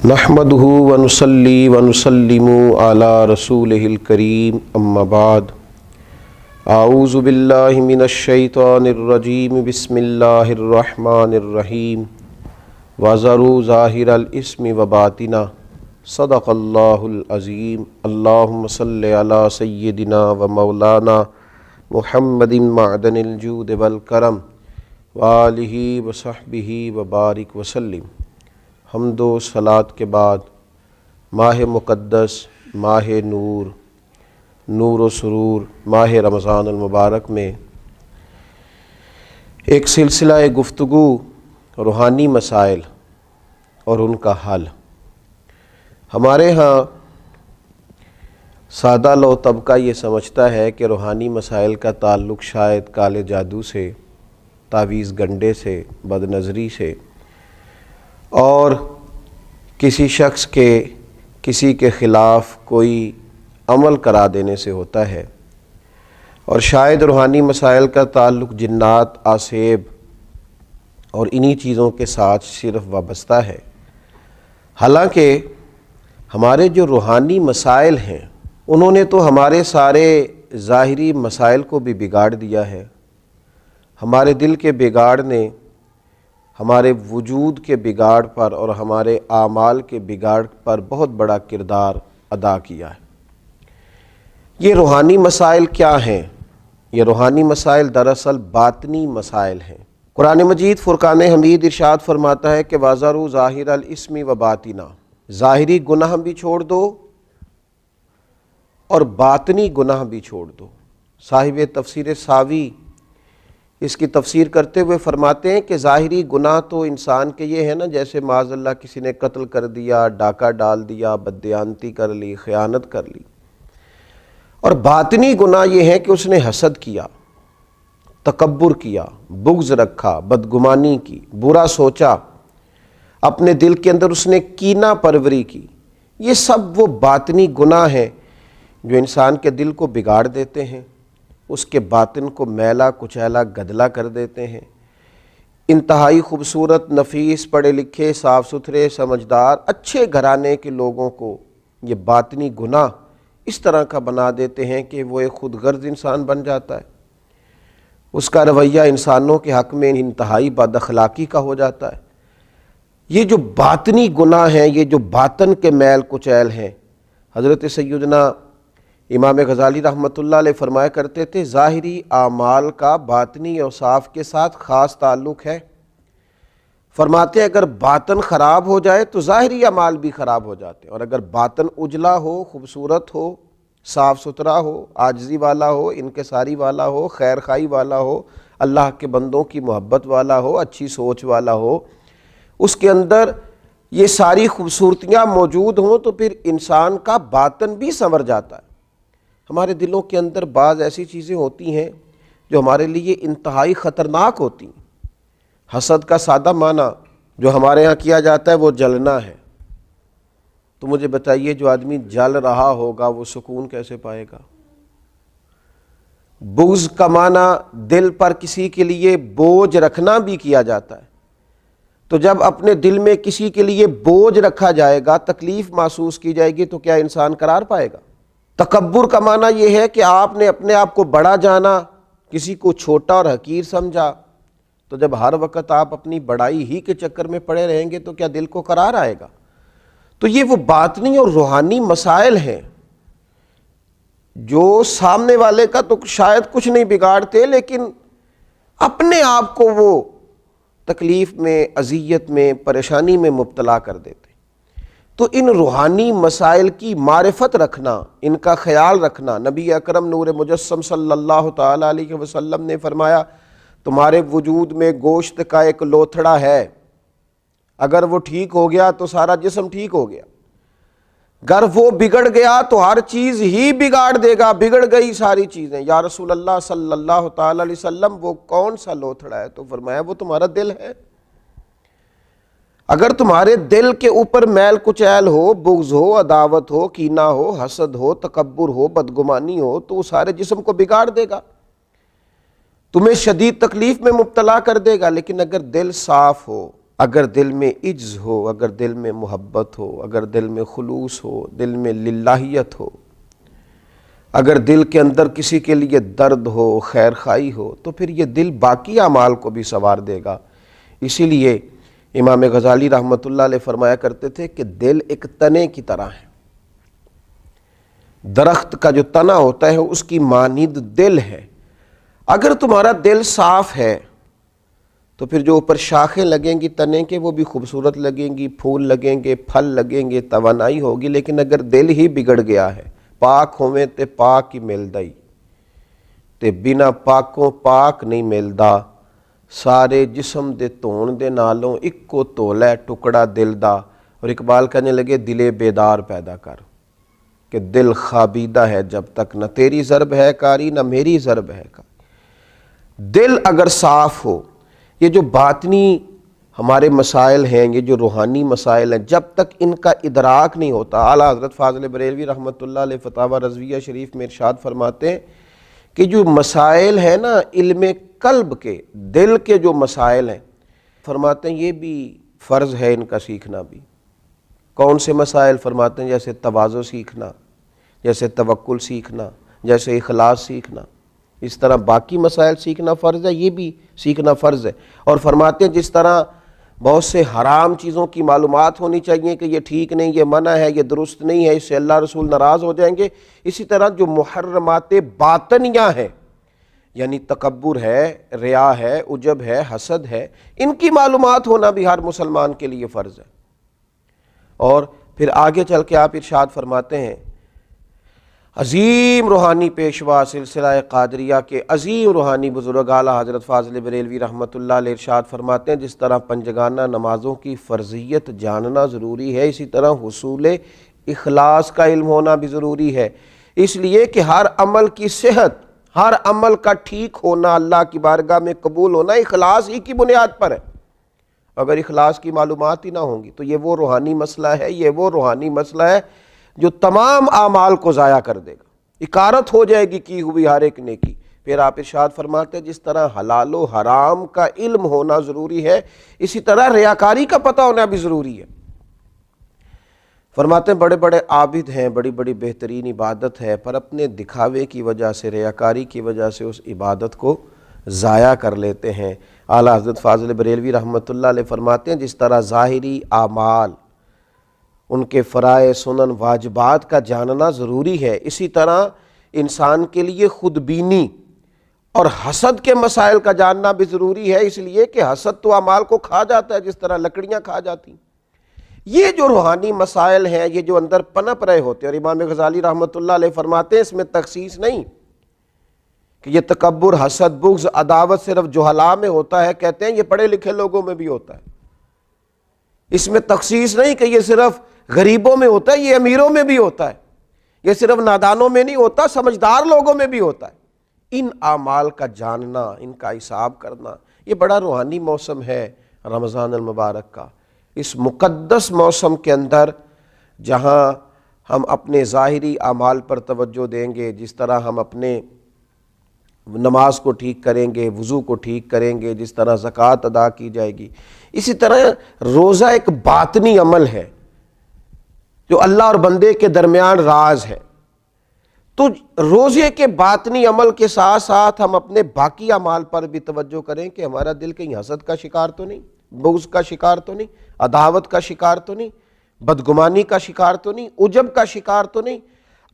نحمدہ ونصلی ونسلم علی رسولہ الکریم اما بعد اعوذ باللہ من الشیطان الرجیم بسم اللہ الرحمن الرحیم وذروا ظاہر الاسم وباطنہ صدق اللہ العظیم اللہم صلی علی سیدنا و مولانا محمد معدن الجود والکرم وآلہ وصحبہ وبارک وسلم۔ حمد و صلات کے بعد ماہ مقدس، ماہ نور، نور و سرور، ماہ رمضان المبارک میں ایک سلسلہ گفتگو روحانی مسائل اور ان کا حل۔ ہمارے ہاں سادہ لو طبقہ یہ سمجھتا ہے کہ روحانی مسائل کا تعلق شاید کالے جادو سے، تعویذ گنڈے سے، بد نظری سے اور کسی شخص کے کسی کے خلاف کوئی عمل کرا دینے سے ہوتا ہے، اور شاید روحانی مسائل کا تعلق جنات، آسیب اور انہی چیزوں کے ساتھ صرف وابستہ ہے۔ حالانکہ ہمارے جو روحانی مسائل ہیں انہوں نے تو ہمارے سارے ظاہری مسائل کو بھی بگاڑ دیا ہے۔ ہمارے دل کے بگاڑ نے ہمارے وجود کے بگاڑ پر اور ہمارے اعمال کے بگاڑ پر بہت بڑا کردار ادا کیا ہے۔ یہ روحانی مسائل کیا ہیں؟ یہ روحانی مسائل دراصل باطنی مسائل ہیں۔ قرآن مجید فرقان حمید ارشاد فرماتا ہے کہ وَذَرُوا ظَاهِرَ الْإِثْمِ وَبَاطِنَهُ، ظاہری گناہ بھی چھوڑ دو اور باطنی گناہ بھی چھوڑ دو۔ صاحب تفسیر ساوی اس کی تفسیر کرتے ہوئے فرماتے ہیں کہ ظاہری گناہ تو انسان کے یہ ہے نا، جیسے معاذ اللہ کسی نے قتل کر دیا، ڈاکہ ڈال دیا، بددیانتی کر لی، خیانت کر لی۔ اور باطنی گناہ یہ ہے کہ اس نے حسد کیا، تکبر کیا، بغض رکھا، بدگمانی کی، برا سوچا، اپنے دل کے اندر اس نے کینہ پروری کی۔ یہ سب وہ باطنی گناہ ہیں جو انسان کے دل کو بگاڑ دیتے ہیں، اس کے باطن کو میلا کچیلا گدلا کر دیتے ہیں۔ انتہائی خوبصورت، نفیس، پڑھے لکھے، صاف ستھرے، سمجھدار، اچھے گھرانے کے لوگوں کو یہ باطنی گناہ اس طرح کا بنا دیتے ہیں کہ وہ ایک خود غرض انسان بن جاتا ہے۔ اس کا رویہ انسانوں کے حق میں انتہائی بد اخلاقی کا ہو جاتا ہے۔ یہ جو باطنی گناہ ہیں، یہ جو باطن کے میل کچیل ہیں، حضرت سیدنا امام غزالی رحمۃ اللہ علیہ فرمایا کرتے تھے ظاہری اعمال کا باطنی اوصاف کے ساتھ خاص تعلق ہے۔ فرماتے ہیں اگر باطن خراب ہو جائے تو ظاہری اعمال بھی خراب ہو جاتے ہیں، اور اگر باطن اجلا ہو، خوبصورت ہو، صاف ستھرا ہو، عاجزی والا ہو، انکساری والا ہو، خیر خواہی والا ہو، اللہ کے بندوں کی محبت والا ہو، اچھی سوچ والا ہو، اس کے اندر یہ ساری خوبصورتیاں موجود ہوں تو پھر انسان کا باطن بھی سنور جاتا ہے۔ ہمارے دلوں کے اندر بعض ایسی چیزیں ہوتی ہیں جو ہمارے لیے انتہائی خطرناک ہوتی ہیں۔ حسد کا سادہ معنی جو ہمارے ہاں کیا جاتا ہے وہ جلنا ہے۔ تو مجھے بتائیے جو آدمی جل رہا ہوگا وہ سکون کیسے پائے گا؟ بغض کا معنی دل پر کسی کے لیے بوجھ رکھنا بھی کیا جاتا ہے۔ تو جب اپنے دل میں کسی کے لیے بوجھ رکھا جائے گا، تکلیف محسوس کی جائے گی، تو کیا انسان قرار پائے گا؟ تکبر کا معنی یہ ہے کہ آپ نے اپنے آپ کو بڑا جانا، کسی کو چھوٹا اور حقیر سمجھا، تو جب ہر وقت آپ اپنی بڑائی ہی کے چکر میں پڑے رہیں گے تو کیا دل کو قرار آئے گا؟ تو یہ وہ باطنی اور روحانی مسائل ہیں جو سامنے والے کا تو شاید کچھ نہیں بگاڑتے، لیکن اپنے آپ کو وہ تکلیف میں، اذیت میں، پریشانی میں مبتلا کر دیتے۔ تو ان روحانی مسائل کی معرفت رکھنا، ان کا خیال رکھنا، نبی اکرم نور مجسم صلی اللہ تعالیٰ علیہ وسلم نے فرمایا تمہارے وجود میں گوشت کا ایک لوتھڑا ہے، اگر وہ ٹھیک ہو گیا تو سارا جسم ٹھیک ہو گیا، اگر وہ بگڑ گیا تو ہر چیز ہی بگاڑ دے گا، بگڑ گئی ساری چیزیں۔ یا رسول اللہ صلی اللہ تعالیٰ علیہ وسلم وہ کون سا لوتھڑا ہے؟ تو فرمایا وہ تمہارا دل ہے۔ اگر تمہارے دل کے اوپر میل کچیل ہو، بغض ہو، عداوت ہو، کینہ ہو، حسد ہو، تکبر ہو، بدگمانی ہو، تو وہ سارے جسم کو بگاڑ دے گا، تمہیں شدید تکلیف میں مبتلا کر دے گا۔ لیکن اگر دل صاف ہو، اگر دل میں عجز ہو، اگر دل میں محبت ہو، اگر دل میں خلوص ہو، دل میں للہیت ہو، اگر دل کے اندر کسی کے لیے درد ہو، خیر خواہی ہو، تو پھر یہ دل باقی اعمال کو بھی سنوار دے گا۔ اسی لیے امام غزالی رحمۃ اللہ علیہ فرمایا کرتے تھے کہ دل ایک تنے کی طرح ہے، درخت کا جو تنا ہوتا ہے اس کی مانند دل ہے۔ اگر تمہارا دل صاف ہے تو پھر جو اوپر شاخیں لگیں گی تنے کے وہ بھی خوبصورت لگیں گی، پھول لگیں گے، پھل لگیں گے، توانائی ہوگی۔ لیکن اگر دل ہی بگڑ گیا ہے، پاک ہوویں تے پاک ہی ملدا ہی تے بنا پاکوں پاک نہیں ملدا، سارے جسم دے دھون دے نالوں اکو تولا ہے ٹکڑا دل دا۔ اور اقبال کہنے لگے دل بیدار پیدا کر، کہ دل خوابیدہ ہے جب تک، نہ تیری ضرب ہے کاری نہ میری ضرب ہے کاری۔ دل اگر صاف ہو، یہ جو باطنی ہمارے مسائل ہیں، یہ جو روحانی مسائل ہیں، جب تک ان کا ادراک نہیں ہوتا، اعلیٰ حضرت فاضل بریلوی رحمۃ اللہ علیہ فتاوی رضویہ شریف میں ارشاد فرماتے ہیں کہ جو مسائل ہیں نا علم قلب کے، دل کے جو مسائل ہیں، فرماتے ہیں یہ بھی فرض ہے ان کا سیکھنا بھی۔ کون سے مسائل؟ فرماتے ہیں جیسے تواضع سیکھنا، جیسے توکل سیکھنا، جیسے اخلاص سیکھنا، اس طرح باقی مسائل سیکھنا فرض ہے، یہ بھی سیکھنا فرض ہے۔ اور فرماتے ہیں جس طرح بہت سے حرام چیزوں کی معلومات ہونی چاہیے کہ یہ ٹھیک نہیں، یہ منع ہے، یہ درست نہیں ہے، اس سے اللہ رسول ناراض ہو جائیں گے، اسی طرح جو محرمات باطنیہ ہیں، یعنی تکبر ہے، ریا ہے، عجب ہے، حسد ہے، ان کی معلومات ہونا بھی ہر مسلمان کے لیے فرض ہے۔ اور پھر آگے چل کے آپ ارشاد فرماتے ہیں عظیم روحانی پیشوا سلسلہ قادریہ کے عظیم روحانی بزرگ اعلیٰ حضرت فاضل بریلوی رحمۃ اللہ علیہ ارشاد فرماتے ہیں جس طرح پنجگانہ نمازوں کی فرضیت جاننا ضروری ہے، اسی طرح حصول اخلاص کا علم ہونا بھی ضروری ہے، اس لیے کہ ہر عمل کی صحت، ہر عمل کا ٹھیک ہونا، اللہ کی بارگاہ میں قبول ہونا اخلاص ہی کی بنیاد پر ہے۔ اگر اخلاص کی معلومات ہی نہ ہوں گی تو یہ وہ روحانی مسئلہ ہے، یہ وہ روحانی مسئلہ ہے جو تمام اعمال کو ضائع کر دے گا، اکارت ہو جائے گی کی ہوئی ہر ایک نیکی۔ پھر آپ ارشاد فرماتے ہیں جس طرح حلال و حرام کا علم ہونا ضروری ہے، اسی طرح ریاکاری کا پتہ ہونا بھی ضروری ہے۔ فرماتے ہیں بڑے بڑے عابد ہیں، بڑی بڑی بہترین عبادت ہے، پر اپنے دکھاوے کی وجہ سے، ریاکاری کی وجہ سے اس عبادت کو ضائع کر لیتے ہیں۔ اعلیٰ حضرت فاضل بریلوی رحمۃ اللہ علیہ فرماتے ہیں جس طرح ظاہری اعمال، ان کے فرائض، سنن، واجبات کا جاننا ضروری ہے، اسی طرح انسان کے لیے خود بینی اور حسد کے مسائل کا جاننا بھی ضروری ہے، اس لیے کہ حسد تو اعمال کو کھا جاتا ہے جس طرح لکڑیاں کھا جاتی ہیں۔ یہ جو روحانی مسائل ہیں، یہ جو اندر پنپ رہے ہوتے ہیں، اور امام غزالی رحمۃ اللہ علیہ فرماتے ہیں اس میں تخصیص نہیں کہ یہ تکبر، حسد، بغض، عداوت صرف جہلاء میں ہوتا ہے، کہتے ہیں یہ پڑھے لکھے لوگوں میں بھی ہوتا ہے۔ اس میں تخصیص نہیں کہ یہ صرف غریبوں میں ہوتا ہے، یہ امیروں میں بھی ہوتا ہے، یہ صرف نادانوں میں نہیں ہوتا، سمجھدار لوگوں میں بھی ہوتا ہے۔ ان اعمال کا جاننا، ان کا حساب کرنا، یہ بڑا روحانی موسم ہے رمضان المبارک کا۔ اس مقدس موسم کے اندر جہاں ہم اپنے ظاہری اعمال پر توجہ دیں گے، جس طرح ہم اپنے نماز کو ٹھیک کریں گے، وضو کو ٹھیک کریں گے، جس طرح زکوٰۃ ادا کی جائے گی، اسی طرح روزہ ایک باطنی عمل ہے جو اللہ اور بندے کے درمیان راز ہے۔ تو روزے کے باطنی عمل کے ساتھ ساتھ ہم اپنے باقی اعمال پر بھی توجہ کریں کہ ہمارا دل کہیں حسد کا شکار تو نہیں، بغض کا شکار تو نہیں، عداوت کا شکار تو نہیں، بدگمانی کا شکار تو نہیں، عجب کا شکار تو نہیں۔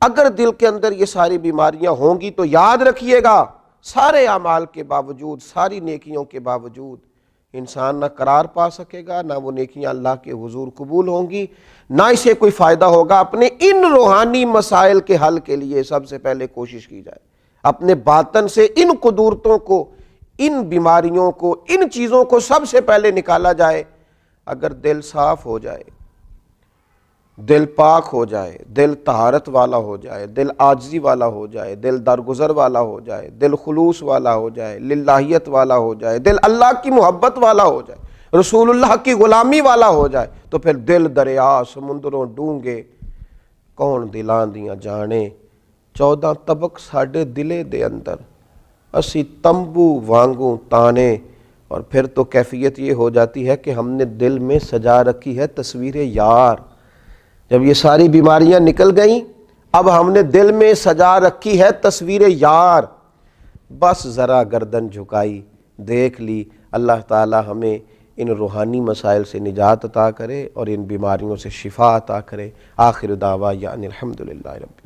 اگر دل کے اندر یہ ساری بیماریاں ہوں گی تو یاد رکھیے گا سارے اعمال کے باوجود، ساری نیکیوں کے باوجود انسان نہ قرار پا سکے گا، نہ وہ نیکیاں اللہ کے حضور قبول ہوں گی، نہ اسے کوئی فائدہ ہوگا۔ اپنے ان روحانی مسائل کے حل کے لیے سب سے پہلے کوشش کی جائے، اپنے باطن سے ان قدورتوں کو، ان بیماریوں کو، ان چیزوں کو سب سے پہلے نکالا جائے۔ اگر دل صاف ہو جائے، دل پاک ہو جائے، دل طہارت والا ہو جائے، دل عاجزی والا ہو جائے، دل درگزر والا ہو جائے، دل خلوص والا ہو جائے، للہیت والا ہو جائے، دل اللہ کی محبت والا ہو جائے، رسول اللہ کی غلامی والا ہو جائے، تو پھر دل دریا سمندروں ڈونگے کون دلاں دیاں جانے، 14 طبق ساڈے دلے دے اندر، اسی تمبو وانگوں تانے، اور پھر تو کیفیت یہ ہو جاتی ہے کہ ہم نے دل میں سجا رکھی ہے تصویر یار. جب یہ ساری بیماریاں نکل گئیں اب ہم نے دل میں سجا رکھی ہے تصویر یار. بس ذرا گردن جھکائی دیکھ لی. اللہ تعالی ہمیں ان روحانی مسائل سے نجات عطا کرے اور ان بیماریوں سے شفا عطا کرے. آخر دعوانا الحمدللہ رب